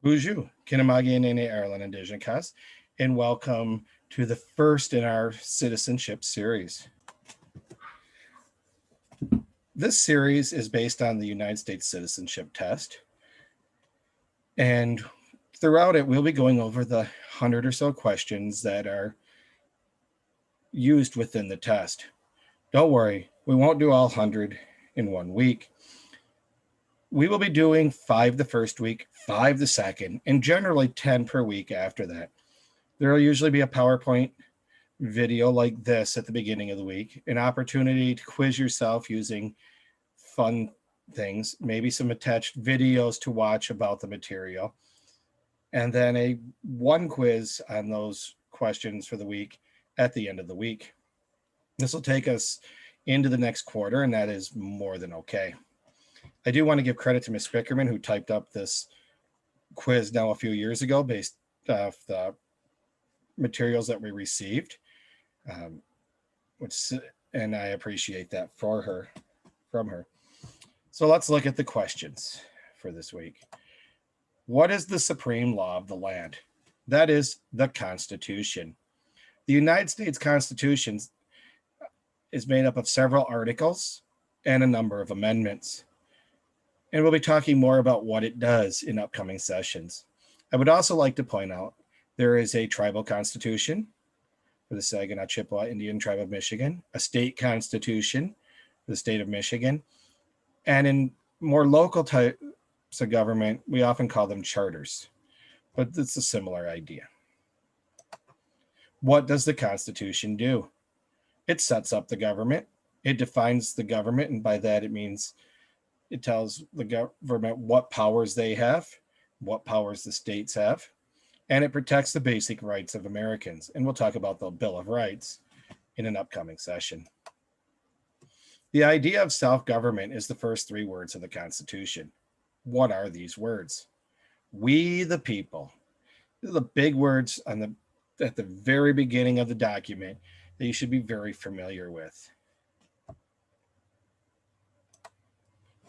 Bonjour, Kinamagi and Ireland Indigenous, and welcome to the first in our Citizenship series. This series is based on the United States Citizenship Test, and throughout it, we'll be going over the 100 or so questions that are used within the test. Don't worry, we won't do all 100 in 1 week. We will be doing 5 the first week, 5 the second, and generally 10 per week after that. There will usually be a PowerPoint video like this at the beginning of the week, an opportunity to quiz yourself using fun things, maybe some attached videos to watch about the material, and then one quiz on those questions for the week at the end of the week. This will take us into the next quarter, and that is more than okay. I do want to give credit to Ms. Spickerman, who typed up this quiz now a few years ago based off the materials that we received, and I appreciate that from her. So let's look at the questions for this week. What is the supreme law of the land? That is the Constitution. The United States Constitution is made up of several articles and a number of amendments. And we'll be talking more about what it does in upcoming sessions. I would also like to point out there is a tribal constitution for the Saginaw Chippewa Indian Tribe of Michigan, a state constitution for the state of Michigan, and in more local types of government, we often call them charters, but it's a similar idea. What does the Constitution do? It sets up the government. It defines the government, and by that it means it tells the government what powers they have, what powers the states have, and it protects the basic rights of Americans. And we'll talk about the Bill of Rights in an upcoming session. The idea of self-government is the first 3 words of the Constitution. What are these words? We the people. These are the big words at the very beginning of the document that you should be very familiar with.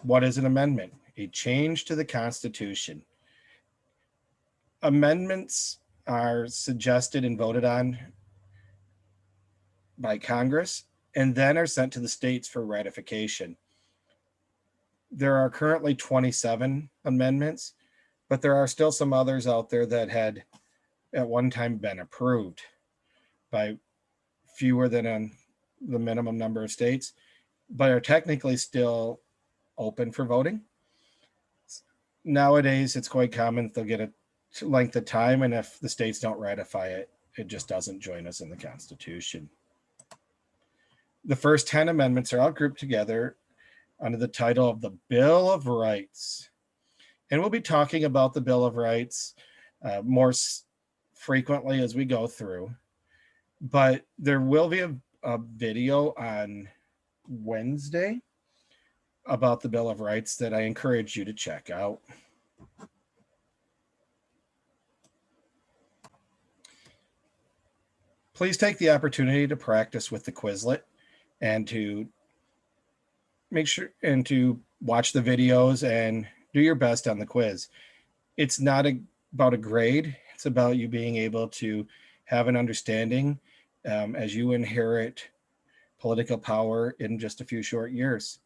What is an amendment? A change to the Constitution. Amendments are suggested and voted on by Congress and then are sent to the states for ratification. There are currently 27 amendments, but there are still some others out there that had at one time been approved by fewer than the minimum number of states, but are technically still open for voting. Nowadays, it's quite common that they'll get a length of time, and if the states don't ratify it, it just doesn't join us in the Constitution. The first 10 amendments are all grouped together under the title of the Bill of Rights. And we'll be talking about the Bill of Rights more frequently as we go through, but there will be a video on Wednesday about the Bill of Rights that I encourage you to check out. Please take the opportunity to practice with the Quizlet and to make sure and to watch the videos and do your best on the quiz. It's not about a grade. It's about you being able to have an understanding as you inherit political power in just a few short years.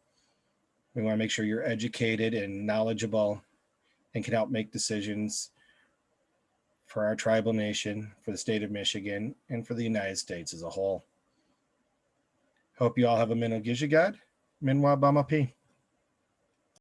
We want to make sure you're educated and knowledgeable and can help make decisions for our tribal nation, for the state of Michigan, and for the United States as a whole. Hope you all have a Minogizhigad, Minwa Bamapi.